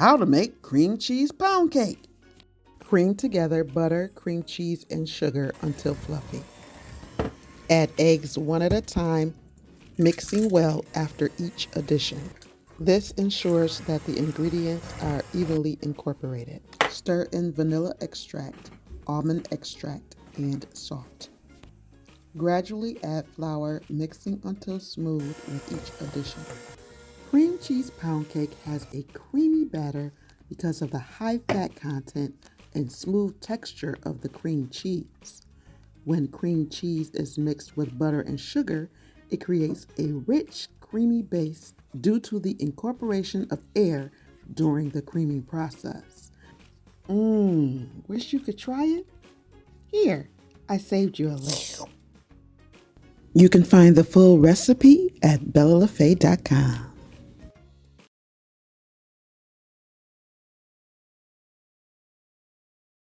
How to make cream cheese pound cake. Cream together butter, cream cheese, and sugar until fluffy. Add eggs one at a time, mixing well after each addition. This ensures that the ingredients are evenly incorporated. Stir in vanilla extract, almond extract, and salt. Gradually add flour, mixing until smooth with each addition. Cream cheese pound cake has a creamy batter because of the high fat content and smooth texture of the cream cheese. When cream cheese is mixed with butter and sugar, it creates a rich, creamy base due to the incorporation of air during the creaming process. Wish you could try it? Here, I saved you a link. You can find the full recipe at bellalafay.com.